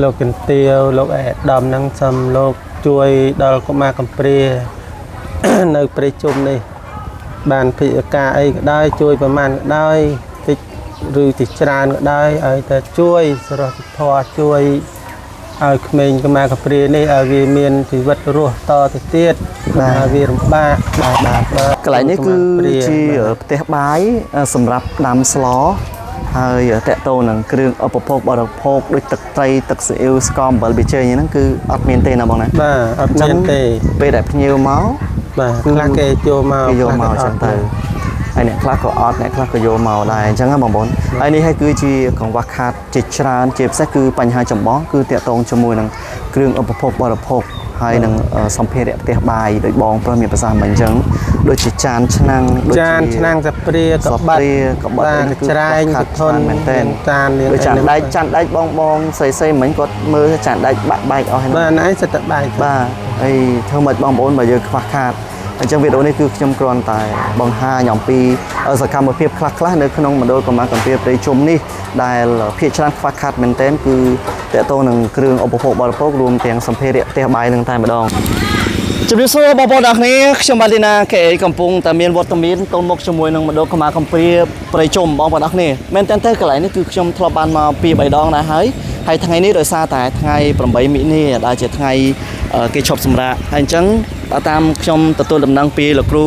លោកកន្ទាវលោកអេដាមនឹងសំលោកជួយដល់កុមារកំព្រានៅព្រៃជុំនេះបានភិក្ខការអីក៏ដោយជួយប្រមាណក៏ដោយតិចឬទីច្រើនក៏ដោយឲ្យតែជួយសរសធម៌ជួយឲ្យក្មេងកុមារកំព្រានេះឲ្យវាមានជីវិតរស់តទៅទៀតបាទវារំបាកបាទកន្លែងនេះគឺជាផ្ទះបាយសម្រាប់ដាំស្លហើយតកតោនឹងគ្រឿងឧបភោគបរិភោគដូចទឹកត្រីទឹកស៊ីអ៊ីវស្ករអំបិលប៊ីចេងហ្នឹងគឺអត់មានទេណាបងណាបាទអត់មានទេពេលដែលភ្ញៀវមកបាទខ្លះគេយកមកចឹងទៅហើយអ្នកខ្លះក៏អត់អ្នកខ្លះក៏យកមកដែរអញ្ចឹងណាបងប្អូនហើយនេះហើយគឺជាកង្វះខាតជាច្រើនជាពិសេសគឺបញ្ហាចម្បងគឺតកតងជាមួយនឹងគ្រឿងឧបភោគបរិភោគហើយនឹងសម្ភារៈផ្ទះបាយដោយបងប្រុសមានប្រសាសន៍មិនអញ្ចឹងដូចជាចានឆ្នាំងដូចជាឆ្នាំងសាព្រាកបាត់ច្រែងធន់មែនតើចានដូចចានដែកបងស្រីមិញគាត់មើលចានដែកបាក់បែកអស់ហើយបាទណែសិតតែបែកបាទហើយធ្វើមិនបងប្អូនបើយើងខ្វះខាតអញ្ចឹងវីដេអូនេះគឺខ្ញុំគ្រាន់តែបង្ហាញអំពីសកម្មភាពខ្លះនៅក្នុងមណ្ឌលកុមារកំព្រាព្រៃជុំនេះដែលភាគច្រើនខ្វះខាតមែនទែនគឺតកតងនឹងគ្រឿងឧបភោគបរិភោគរួមទាំងសម្ភារៈផ្ទះបាយនឹងតែម្ដងជំរាបសួរបងប្អូនទាំងគ្នាខ្ញុំបាទលីណាកេអីកំពុងតែមានវត្តមានតូនមុខជាមួយនឹងមណ្ឌលកុមារកំព្រាព្រៃជុំបងប្អូនទាំងគ្នាមែនទែនទៅកន្លែងនេះគឺខ្ញុំធ្លាប់បានមកពី3ដងដែរហើយថ្ងៃនេះដោយសារតែថ្ងៃ8មិនិនាដែលជាថ្ងៃគេឈប់សម្រាកហើយអញ្ចឹងតាមខ្ញុំទទួលដំណឹងពីលោកគ្រូ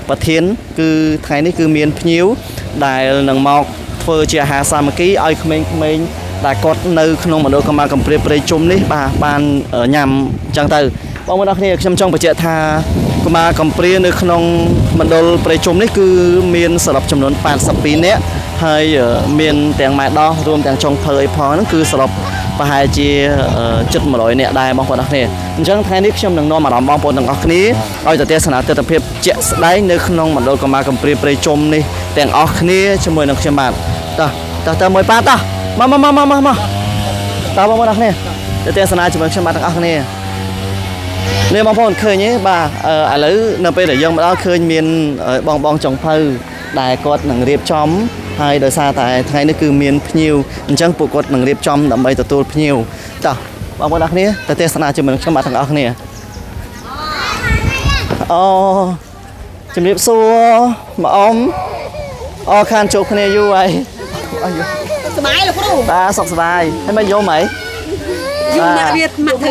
ប្រធានគឺថ្ងៃនេះគឺមានភ្ញៀវដែលនឹងមកធ្វើជាអាហារសាមគ្គីឲ្យក្មេងៗដែលគាត់នៅក្នុងមណ្ឌលកុមារកំព្រាព្រៃជុំនេះបាទបានញ៉ាំអញ្ចឹងទៅបងប្អូនគ្នាខ្ញុំចង់បញ្ជាក់ថាកុមារកំព្រានៅក្នុងមណ្ឌលព្រៃជុំនេះគឺមានសរុបចំនួន82នាក់ហើយមានទាំងម៉ែដោះរួមទាំងចុងភៅអីផងហ្នឹងគឺសរុបប្រហែលជាជិត100នាក់ដែរបងប្អូនគ្នាអញ្ចឹងថ្ងៃនេះខ្ញុំនឹងនាំអារម្មណ៍បងប្អូនទាំងអស់គ្នាឲ្យទៅទស្សនាទស្សនវិជ្ជាជាក់ស្ដែងនៅក្នុងមណ្ឌលកុមារកំព្រាព្រៃជុំនេះទាំងអស់គ្នាជាមួយនឹងខ្ញុំបាទតើមួយប៉ាតោះមកតើបងប្អូនគ្នាទៅទស្សនាជាមួយខ្ញុំបាទទាំងអស់គ្នានេះបងប្អូនឃើញទេបាទឥឡូវនៅពេលដែលយើងមកដល់ឃើញមានបងចុងភៅដែលគាត់នឹងរៀបចំហើយដោយសារតែថ្ងៃនេះគឺមានភ្ញៀវអញ្ចឹងពួកគាត់នឹងរៀបចំដើម្បីទទួលភ្ញៀវតោះបងប្អូនទាំងគ្នាទៅទស្សនាជាមួយនឹងខ្ញុំបាទទាំងអស់គ្នាអូជំរាបសួរម៉អ៊ំខានជួបគ្នាយូរហើយសុបាយលោកគ្រូបាទសុខសប្បាយហើយមកយំហីយំអ្នកវាមកធ្វើ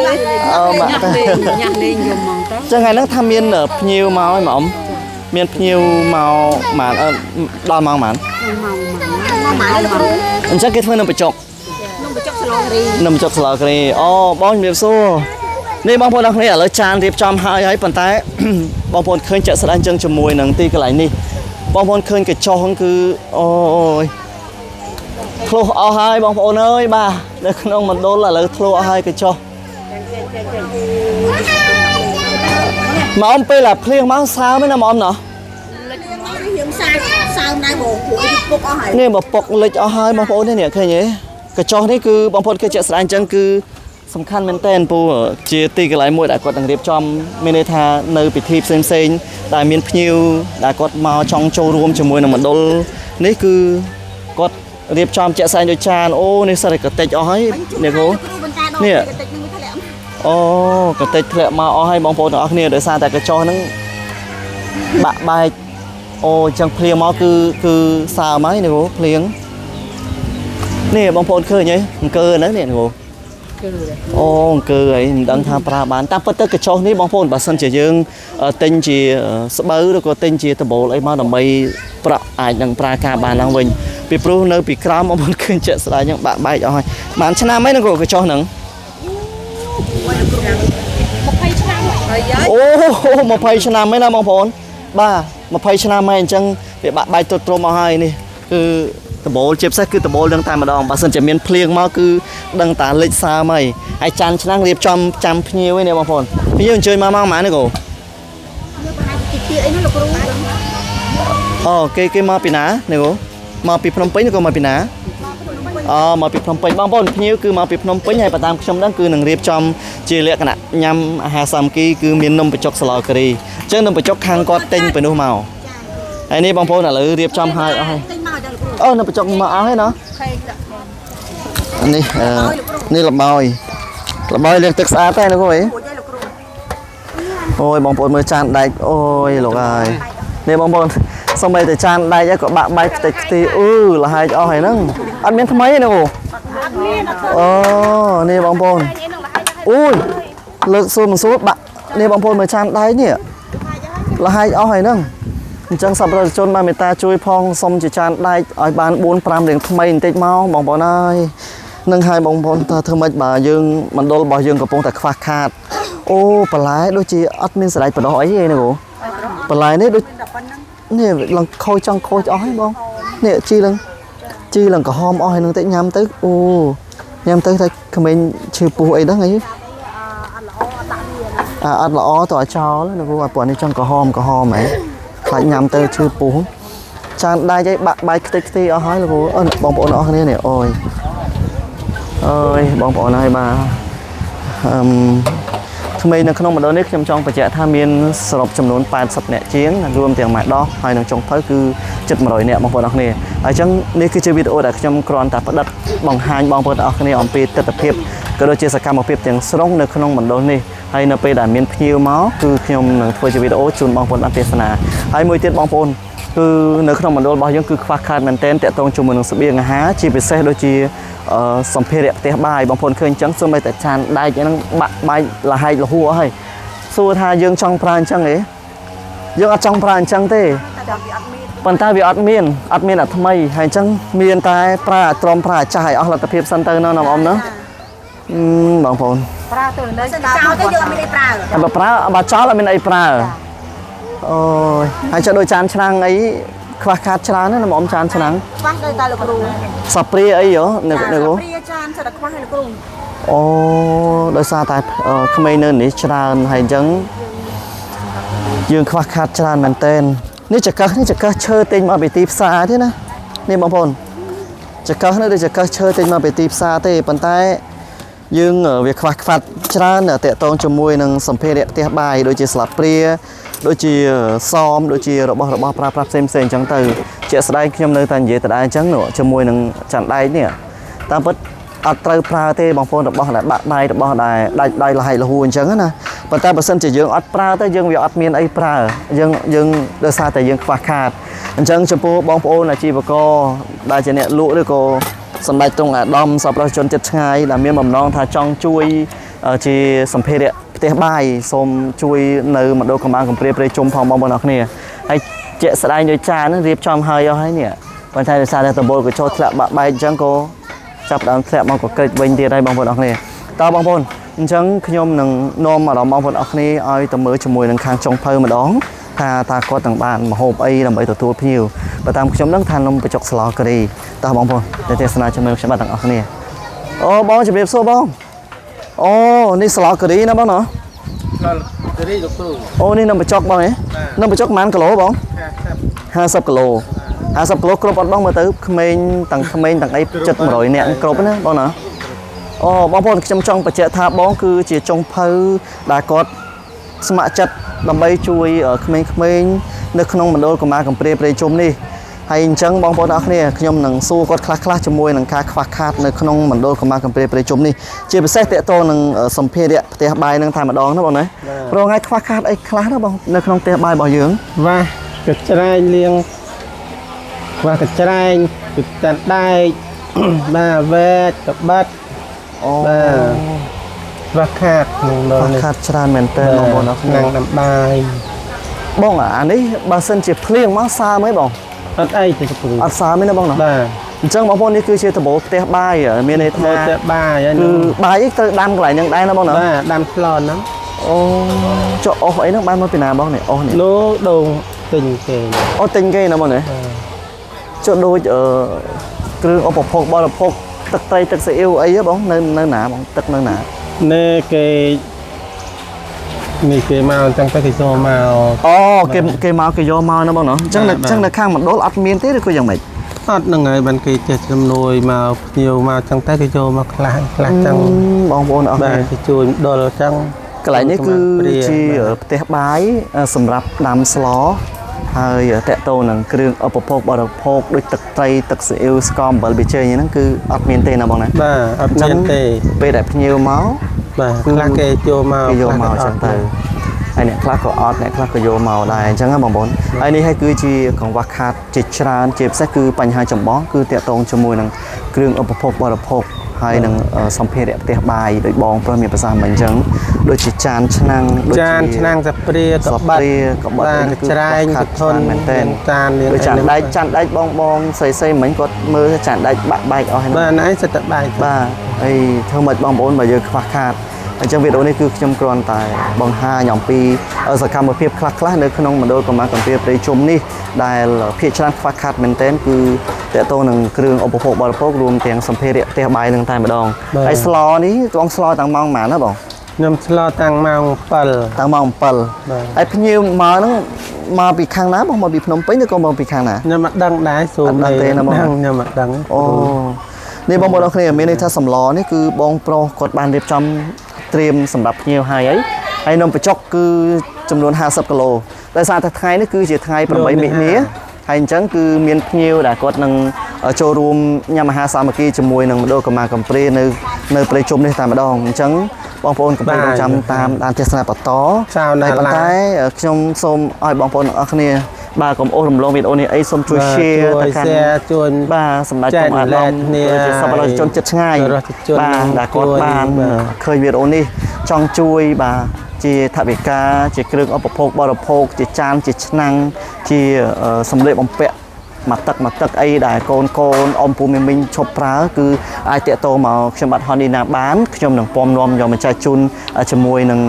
ញ៉ាំលេងយំហ្មងតើចឹងថ្ងៃហ្នឹងថាមានភ្ញៀវមកហើយម៉អ៊ំមានភ្ញៀវមកម៉ានដល់ម៉ោងម៉ានលោកគ្រូអញ្ចឹងគេធ្វើនៅបញ្ចុកស្លគ្រីនៅបញ្ចុកស្លគ្រីអូបងជំរាបសួរនេះបងប្អូនទាំងគ្នាឥឡូវចានរៀបចំហើយប៉ុន្តែបងប្អូនឃើញចាក់ស្ដែងចឹងជាមួយនឹងទីកន្លែងនេះបងប្អូនឃើញកញ្ចុះហ្នឹងគឺអូយធ្លុះអស់ហើយបងប្អូនអើយបាទនៅក្នុងមណ្ឌលឥឡូវធ្លុះអស់ហើយកញ្ចុះម៉មពេលភ្លៀងមកសើមឯណាម៉មណោះយើងសើមដែរបងព្រោះពុកអស់ហើយនេះមកពុកលិចអស់ហើយបងប្អូននេះឃើញទេកញ្ចុះនេះគឺបងប្អូនគេចាក់ស្ដែងចឹងគឺសំខាន់មែនតើពូជាទីកន្លែងមួយដែលគាត់នឹងរៀបចំមានន័យថានៅពិធីផ្សេងដែលមានភ្ញៀវដែលគាត់មកចង់ចូលរួមជាមួយនឹងមណ្ឌលនេះគឺគាត់រៀបចំជាក់ស្ដែងដោយចានអូនេះសិតតែកតិចអស់ហើយនេះគ្រូនេះអូកតិចធ្លាក់មកអស់ហើយបងប្អូនទាំងអស់គ្នាដោយសារតែកញ្ចុះហ្នឹងបាក់បែកអូអញ្ចឹងភ្លៀងមកគឺសើមហើយនេះគ្រូភ្លៀងនេះបងប្អូនឃើញហីអង្គើហ្នឹងនេះគ្រូអូអង្គើហើយមិនដឹងថាប្រើបានតាមពិតទៅកញ្ចុះនេះបងប្អូនបើសិនជាយើងទិញជាស្បូវឬក៏ទិញជាដបូលអីមកដើម្បីប្រាក់អាចនឹងប្រើការបានឡើងវិញពីព្រោះនៅពីក្រោមបងប្អូនឃើញជាក់ស្ដែងហ្នឹងបាក់បែកអស់ហើយបានឆ្នាំហើយនឹងគ្រូកញ្ចុះហ្នឹង20ឆ្នាំហើយអូ20ឆ្នាំហើយណាបងប្អូនបាទ20ឆ្នាំហើយអញ្ចឹងវាបាក់បែកទ្រុំអស់ហើយនេះគឺដបូលជាពិសេសគឺដបូលនឹងតែម្ដងបើសិនជាមានភ្លៀងមកគឺដឹងតាលិចសើមហើយចានឆ្នាំងរៀបចំចាំភ្ញៀវឯនេះបងប្អូនភ្ញៀវអញ្ជើញមកម៉ោងប៉ុន្មាននេះគ្រូអីណាលោកគ្រូអូគេមកពីណានេះគ្រូមកពីភ្នំពេញឬក៏មកពីណាមកពីភ្នំពេញបងប្អូនភ្ញៀវគឺមកពីភ្នំពេញហើយបើតាមខ្ញុំដឹងគឺនឹងរៀបចំជាលក្ខណៈញ៉ាំអាហារសាមគ្គីគឺមាននំបញ្ចុកស្លការីអញ្ចឹងនំបញ្ចុកខាងគាត់ទិញទៅនោះមកហើយនេះបងប្អូនឥឡូវរៀបចំហើយអស់ហើយអូនំបញ្ចុកមកអស់ហើយណា นี่ละบอยเลี้ยงตึกสะอาดได้นะกูไอ้โอ้ยบองปนมือจานได้โอ้ยหลอกไอ้นี่บองปนสมัยแต่จานได้ยังก็บะใบติดตีละให้เอาให้นั่งอันเป็นทำไมนะกูอ๋อนี่บองปนอุ้ยเลิกซูมซูบะนี่บองปนมือจานได้เนี่ยละให้เอาให้นั่งจังสับประชนมาเมตตาช่วยพองสมจิจานได้อ้อยบานบุญปรามเลี้ยงทำไมติดเมาบองปนายนั่งให้บองปนเธอไม่บ่ายังมันโดนบ่ยังกับปงแต่ฟ้าขาดโอ้ปลายดูจีอัดมินสไลด์ปลอยเองนะกูปลายนี่ดูเนี่ยลังคอยจังคอยอ้อยบ้องเนี่ยจีลังก็หอมอ้อยนึงแต่ยำตึกโอ้ยำตึกแต่คอมเมนต์ชื่อปูไอ้đóไงอัดละอ้อต่อชาวแล้วนะกูว่าปวดนี่จังก็หอมไหมขายยำตึกชื่อปูจานได้ใจบะใบติ๊กตีอ้อยแล้วกูบองปอนอ้อยเนี่ยโอ้ยบองปอนอ้อยมาทำไมในขนมมันโดนนี่จำจองประเจท่ามีนสรุปจำนวน80เนี่ยเชียงรวมเตียงหมายดอกให้ในจงเพิ่มคือ700เนี่ยบางคนเอาเนี่ยจังนี่คือชีวิตโอแต่จำกรอนแต่ประดับบางหายบางคนเอาเนี่ยอมปีตัดเพียบก็โดยเจสกรรมเอาเพียบเตียงสรงในขนมมันโดนนี่ให้ในปีด่านมีนพิวม้าคือขนมหนึ่งทัวร์ชีวิตโอจุนบางคนอันเทศนาให้มวยเตี้ยบางคนคือในขนมมันโดนบางอย่างคือควักขาดมันเต้นแต่ตรงจุ่มมือหนึ่งสเบียงหาชีวิตเซ่โดยจีสัมเพเรียเตะบายบางคนเคยจังส่วนใบแต่จานได้ยังนั่งบะใบละให้ละหัวให้สู้ท่ายังช่องพรานจังเอ๋ยังอัดช่องพรานจังเต้ปันตาวิอัดเมียนอัดทำไมให้จังเมียนตายปลาตรอมปลาจ่ายเอาหลักตะเพียบสันเตอร์น้องอมเนาะบางคนปลาตัวนั้นเจ้าก็ยังไม่ได้ปลาเหรอแต่ปลาบาจ้าเราเป็นไอปลาโอ้ยให้จะโดยจานชนะไอ้ควักขาดชนะนั่นน้องอมจานชนะฟังโดยตาลูกครูสับเปรี้ยไอ้เหรอเนี่ยกูสับเปรี้ยจานสลัดควักให้ลูกครูโอ้โดยซาตายขมิ้นเนินนี่ชนะให้จังยืนควักขาดชนะมันเต้นนี่จะก็เชิดเต็งมาไปตีซาที่นะนี่บางคนจะก็นี่จะก็เชิดเต็งมาไปตีซาเต้ปันใต้ยืนเวียควักขาดชนะเนี่ยเตะตรงจมูกหนึ่งสัมเพเดเตะใบโดยจีสลับเปรี้ยโดยจีซ้อมโดยจีระบบปราบเซมจังตือเจ้าสไลด์ขยมเลยแต่เยอะแต่ได้จังหนูจมูกหนึ่งจันได้เนี่ยตามพัดอัตราปลาเต้บางคนระบบได้บะได้ระบบได้ลายละหูจังนะปัจจัยเปอร์เซ็นต์จะยังอัดปลาแต่ยังวิอัดเมียนไอปลายังเดือดซาแต่ยังควักขาดจังจมูกบางคนนะจีบก็ได้จะเนี่ยลุด้วยก็สมัยตรงดอมสับเราจนจะง่ายlà miếng mầm non thà trong chui chỉ sắm phê đấyเตะใบส้มช่วยในมันโดนกำลังของเปรี้ยจมพองบางบนออกเนี่ยให้เจ๊สไลด์โดยจานนั้นเรียบจอมเฮยเอาให้เนี่ยวันไทยซาเดตโบก็โชว์แถบใบจังโกจับดาวแถบมันก็เกิดเวงเดียได้บางบนออกเนี่ยตาบางบนจังขยมหนึ่งนมมาดองบางบนออกนี่เอาตะมือจมูกหนึ่งคางจงเพลมาดองตาก็ต่างบ้านมาโฮบไอ้ลำใบตัวพิวประตามขยมนั่งทานนมไปจกสลอกรีตาบางบนในเทศนาจมูกฉบับต่างออกเนี่ยโอ้บางจะเบียบโซ่บางโอ้นี่สลอกรีนะบางเนาะโอ้นี่นำไปจอกบ้างไหมนำไปจอกมันกิโลบ้าง50 กิโล50 กิโลกรบบ้างมาตื้อขมิ้นต่างไอ้จัดมาเลยเนี่ยกรบนะบ้างเนาะโอ้บางคนจำจองประเจธาบ้องคือจีจงเพอดากอดสมัครจัดลำใบช่วยขมิ้นนึกขนมมันโดนกับมากับเปรี้ยจมนี่ให้จังบางคนเอาเนี่ยขยมหนังสู้กอดคลาจมวยหนังคาควักขาดในขนมมันโดนกับมากับเปรี้ยจมนี่จีไปแทรกเตะโตหนังสมเพเดียเตะใบหนังทายมาดองนะบ้างไหมเราไงควักขาดไอ้คลานะบ้างในขนมเตะใบบ่อยเยอะว่ากระจายเลี้ยงว่ากระจายจุดจัดได้มาเวทกับบัดว่าขาดหนึ่งเลยขาดชราเมนเตอร์บางคนนั่งน้ำใบบ้องอันนี้บาเซนจีเพลียงมาซาไหมบ้องอัดไอจะกระปุกอัดซาไม่นะบ้างเนาะจังบางคนนี่คือเชื่อตะโบเตะใบมีในท่าเตะใบคือใบอีกดำกว่ายังได้นะบ้างเนาะดำพลอนน้ำโอ้เจ้าโอ้ไอ้นักบ้านมันเป็นนาบ้างเนี่ยโอ้เนี่ยรู้ดูติงเกยโอ้ติงเกยนะบ้างเนี่ยเจ้าดูเครื่องอุปโภคบริโภคตึกไตตึกเสียวไอ้บ้างเนื้อหนาบ้างตึกเนื้อหนาเนื้อเกยมีเกยมาจังไปกิโซมาอ๋อเกยมาเกยโยมานะบ้างเนาะจังในข้างมันโดนอัดเมียนเต้ก็ยังไม่อัดยังไงบันเกยเจ็ดจำนวนมาเกี่ยวมาจังใต้กิโซมาคลาจังบางคนเอาไปจูนโดนจังกลายนี่คือจีเตะใบสำหรับดำสล้อ ហើយតកតូននឹងគ្រឿងឧបភោគបរិភោគដូចទឹកត្រីទឹកស៊ីអ៊ីវស្ករអំបិលប៊ីចេងហ្នឹងគឺអត់មានទេណាបងណាបាទអត់មានទេពេលដែលភ្ញៀវមកបាទខ្លះគេយកមកគេយកមកចឹងទៅហើយអ្នកខ្លះក៏អត់អ្នកខ្លះក៏យកមកដែរអញ្ចឹងណាបងប្អូនហើយនេះហើយគឺជាកង្វះខាតជាច្រើនជាពិសេសគឺបញ្ហាចម្បងគឺតកតងជាមួយនឹងគ្រឿងឧបភោគបរិភោគហើយនឹងសម្ភារៈផ្ទះបាយដោយបងប្រុសមានប្រសាសន៍មិនអញ្ចឹងដូចជាចានឆ្នាំងដូចជាចានឆ្នាំងសាព្រាកបាត់ច្រែងធន់មែនតើចានដូចចានដែកបងស្រីមិញគាត់មើលចានដែកបាក់បែកអស់ហើយបាទណែសិតតែបែកបាទហើយធ្វើម៉េចបងប្អូនបើយើងខ្វះខាតអញ្ចឹងវីដេអូនេះគឺខ្ញុំគ្រាន់តែបង្ហាញអំពីសកម្មភាពខ្លះៗនៅក្នុងមណ្ឌលកម្មាកំព្រាព្រៃជុំនេះដែលភាគច្រើនខ្វះខាតមែនទែនគឺតកតងនឹងគ្រឿងឧបភោគបរិភោគរួមទាំងសម្ភារៈផ្ទះបាយនឹងតែម្ដងហើយស្លនេះបងស្លតាំងម៉ោងប៉ុន្មានណាបងខ្ញុំស្លតាំងម៉ោង7តាំងម៉ោង7ហើយភ្ញៀវមកហ្នឹងមកពីខាងណាបងមកពីភ្នំពេញឬក៏មកពីខាងណាខ្ញុំអត់ដឹងដែរសួរទេខ្ញុំអត់ដឹងអូនេះបងប្អូនអរគ្នាមានន័យថាសម្លនេះគឺបងប្រុសគាត់បានរៀបចំត្រៀមសម្រាប់ភ្ញៀវហើយនំបញ្ចុកគឺចំនួន50គីឡូដោយសារតែថ្ងៃនេះគឺជាថ្ងៃ8មិនិនាហើយអញ្ចឹងគឺមានភ្ញៀវដែលគាត់នឹងចូលរួមញ៉ាំអាហារសាមគ្គីជាមួយនឹងមណ្ឌលកម្មាកំព្រានៅព្រៃជុំនេះតែម្ដងអញ្ចឹងបងប្អូនកុំភ្លេចចាំតាមដានទស្សនាបន្តហើយប៉ុន្តែខ្ញុំសូមឲ្យបងប្អូនទាំងអស់គ្នាបាទកុំអូសរំលងវីដេអូនេះអីសូមជួយ share ទៅកាន់ជួយបាទសម្ដេចកុំអាឡំជាសប្បុរសជនចិត្តឆ្ងាយបាទដែលគាត់បានឃើញវីដេអូនេះចង់ជួយបាទជាថវិកាជាគ្រឿងឧបភោគបរិភោគជាចានជាឆ្នាំងជាសម្លៀកបំពាក់មកទឹកអីដែលកូនអ៊ំពូមីងឈប់ប្រើគឺអាចតាក់ទងមកខ្ញុំបាទហនឌីណាបានខ្ញុំនឹងពំនាំយកមកចែកជូនជាមួយនឹង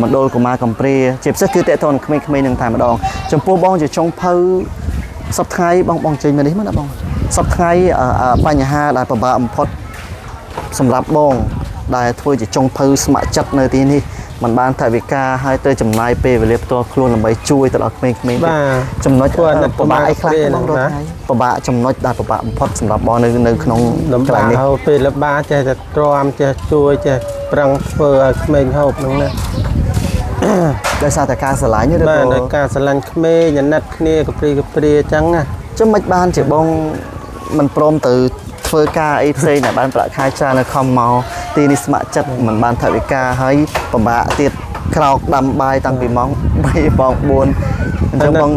មណ្ឌលកម្មាកំព្រាជាពិសេសគឺតាក់ទងនឹងក្មេងៗនឹងតែម្ដងចំពោះបងជាចុងភៅសប្តាហ៍ថ្ងៃបងចេញមកនេះមកណាបងសប្តាហ៍ថ្ងៃបញ្ហាដែលពិបាកបំផុតសម្រាប់បងដែលធ្វើជាចុងភៅស្ម័គ្រចិត្តនៅទីនេះมันបានថវិកាហើយទៅចំណាយពេលវេលាផ្ទាល់ខ្លួនដើម្បីជួយទៅដល់ក្មេងៗចំណុចពិបាកអីខ្លះបងរត់ហើយពិបាកចំណុចដែលពិបាកបំផុតសម្រាប់បងនៅក្នុងកន្លែងនេះពេលលបាចេះតែទ្រាំចេះជួយចេះប្រឹងធ្វើឲ្យក្មេងហូបហ្នឹងណាដោយសារតែការស្រឡាញ់ឬក៏ការស្រឡាញ់ក្មេងអាណិតគ្នាកព្រីអញ្ចឹងណាចឹងមិនបានជាបងមិនព្រមទៅធ្វើការអីផ្សេងដែលបានប្រាក់ខែច្រើននៅខំមកទីនេះស្ម័គ្រចិត្តមិនបានថវិកាហើយពិបាកទៀតក្រោកដាំបាយតាំងពីម៉ោង3ម៉ោង4អញ្ចឹងបង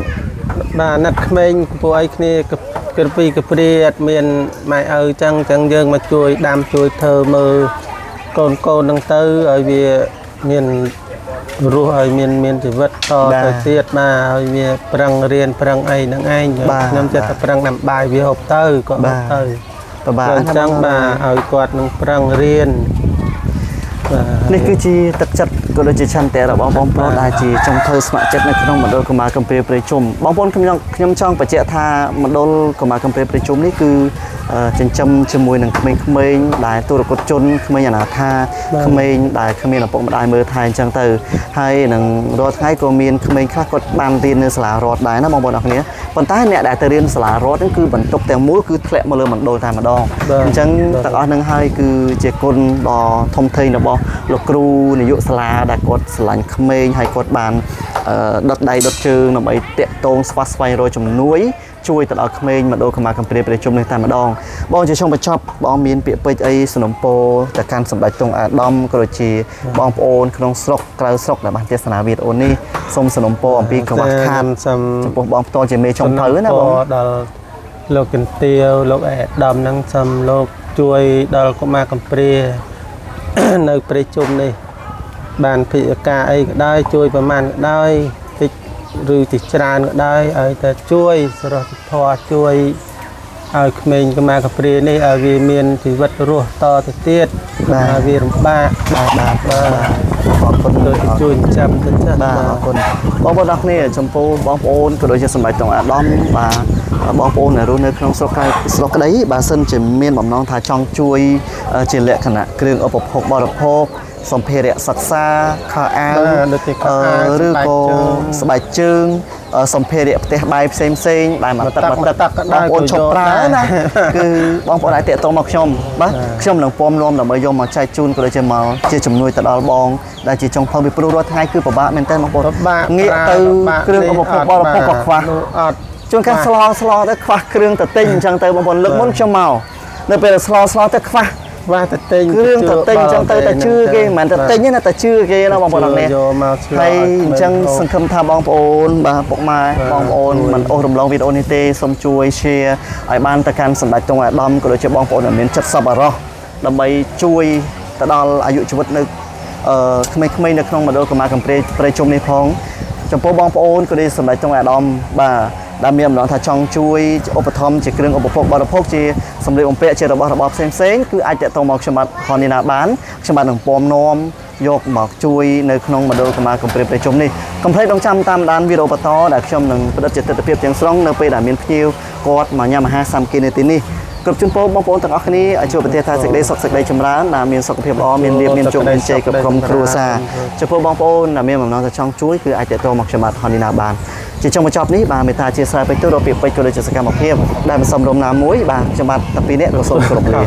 បាទណាត់ក្មេងពួកអីគ្នាកព្រីអត់មានម៉ែឪអញ្ចឹងយើងមកជួយដាំជួយធ្វើមើលកូនហ្នឹងទៅឲ្យវាមានរស់ឲ្យមានជីវិតតទៅទៀតបាទឲ្យវាប្រឹងរៀនប្រឹងអីហ្នឹងឯងខ្ញុំចិត្តតែប្រឹងដាំបាយវាហូបទៅក៏ហូបទៅពិបាកអញ្ចឹងបាទឲ្យគាត់នឹងប្រឹងរៀននេះគឺជាទឹកចិត្តក៏ដូចជាឆន្ទៈរបស់បងប្អូនដែលជាចុងភៅស្ម័គ្រចិត្តនៅក្នុងមណ្ឌលកម្មាកំព្រាព្រៃជុំបងប្អូនខ្ញុំចង់បញ្ជាក់ថាមណ្ឌលកម្មាកំព្រាព្រៃជុំនេះគឺចិញ្ចឹមជាមួយនឹងក្មេងៗដែលទុរគតជនក្មេងអនាថាក្មេងដែលគ្មានឪពុកម្ដាយមើលថែអញ្ចឹងទៅហើយនឹងរាល់ថ្ងៃក៏មានក្មេងខ្លះគាត់បានរៀននៅសាលារដ្ឋដែរណាបងប្អូនអរគ្នាប៉ុន្តែអ្នកដែលទៅរៀនសាលារដ្ឋហ្នឹងគឺបន្ទុកទាំងមូលគឺធ្លាក់មកលើមណ្ឌលតែម្ដងអញ្ចឹងទាំងអស់ហ្នឹងហើយគឺជាគុណដ៏ធំធេងរបស់លោកគ្រូនាយកសាលាដែលគាត់ស្រឡាញ់ក្មេងហើយគាត់បានដុតដៃដុតជើងដើម្បីតាក់ទងស្វាស្វែងរកជំនួយជួយទៅដល់ក្មេងមណ្ឌលកម្មាកំព្រាព្រៃជុំនេះតែម្ដងបងជាចុងបញ្ចប់បងមានពាក្យពេចន៍អីសំណូមពរទៅកាន់សម្ដេចតុងអាដាមក៏ដូចជាបងប្អូនក្នុងស្រុកក្រៅស្រុកដែលបានទស្សនាវីដេអូនេះសូមសំណូមពរអំពីកង្វះខាតចំពោះបងផ្ទាល់ជាមេចុងភៅណាបងដល់លោកកន្ទាវលោកអេដាមហ្នឹងសូមលោកជួយដល់កម្មាកំព្រានៅព្រៃជុំនេះបានភិក្ខការអីក៏ដោយជួយប្រមាណក៏ដោយតិចឬទីច្រើនក៏ដោយឲ្យតែជួយសរសធម៌ជួយឲ្យក្មេងកម្មាកំព្រានេះឲ្យវាមានជីវិតរស់តទៅទៀតឲ្យវារំបាកបាទអរគុណជួយចាំទៅចា៎បាទអរគុណបងប្អូនអរគ្នាចំពោះបងប្អូនក៏ដូចជាសម្ដេចតុងអាដាមបាទបងប្អូនដែលរស់នៅក្នុងស្រុកក្តីបើសិនជាមានបំណងថាចង់ជួយជាលក្ខណៈគ្រឿងឧបភោគបរិភោគ សម្ភារៈសិក្សាខោអាវ ដូចជាខោអាវ ឬក៏ស្បែកជើងសម្ភារៈផ្ទះបាយផ្សេងដែលមកទឹកបងប្អូនឈប់ប្រើណាគឺបងប្អូនអាចតាក់ទងមកខ្ញុំបាទខ្ញុំនឹងពំនាំដើម្បីយកមកចែកជូនក៏ដូចជាមកជាជំនួយទៅដល់បងដែលជាចុងភៅពីព្រោះរាល់ថ្ងៃគឺពិបាកមែនតើបងប្អូនងាកទៅគ្រឿងឧបភោគបរិភោគក៏ខ្វះអត់ ជួនកាលស្លោទៅខ្វះគ្រឿងទៅទិញអញ្ចឹងទៅបងប្អូនលើកមុនខ្ញុំមកនៅពេលស្លោទៅខ្វះ ว่าแต่เต็ง គ្រឿងទៅទិញអញ្ចឹងទៅតែជឿគេមិនមែនតែទិញទេណាតែជឿគេណាបងប្អូនអរនេះហើយអញ្ចឹងសង្ឃឹមថាបងប្អូនបាទពុកម៉ែបងប្អូនមិនអូសរំលងវីដេអូនេះទេសូមជួយ share ឲ្យបានទៅកាន់សម្ដេចតុងអាដាមក៏ដូចជាបងប្អូនដែលមានចិត្តសប្បុរសដើម្បីជួយទៅដល់អាយុជីវិតនៅក្មេងៗនៅក្នុងមណ្ឌលកម្មាកំព្រៃជុំនេះផងចំពោះបងប្អូនក៏ដូចសម្ដេចតុងអាដាមបាទដែលមានអំណងថាចង់ជួយឧបត្ថម្ភជាគ្រឿងឧបភោគបរិភោគជាសម្លៀកបំពាក់ជារបស់របរផ្សេងគឺអាចតាក់ទងមកខ្ញុំបាទហននីណាបានខ្ញុំបាទនឹងពំនាំយកមកជួយនៅក្នុងមណ្ឌលកម្មាកំព្រៃប្រជុំនេះកុំភ្លេចរងចាំតាមដានវីដេអូបន្តដែលខ្ញុំនឹងផ្តិតជាទស្សនវិជ្ជាទាំងស្រុងនៅពេលដែលមានភ្ញៀវគាត់មកញ៉ាំអាហារសាមគ្គីនៅទីនេះគ្រប់ជូនពរបងប្អូនទាំងអស់គ្នាឲ្យជួបប្រទេសថាសេចក្តីសុខសេចក្តីចម្រើនដែលមានសុខភាពល្អមានលាភមានជោគមានជ័យគ្រប់ក្រុមគ្រួសារចំពោះបងប្អូនដែលមានបំណងថាចង់ជួយគឺអាចតាក់ទងមកខ្ញុំបាទហននីណាបានជាចុងបញ្ចប់នេះបាទមេត្តាជាស្រ័យពេចទៅរកពាក្យពេចន៍ក៏ដូចជាសកម្មភាពដែលមិនសមរម្យណាមួយបាទខ្ញុំបាទតាពីរនាក់ក៏សូមគោរពលា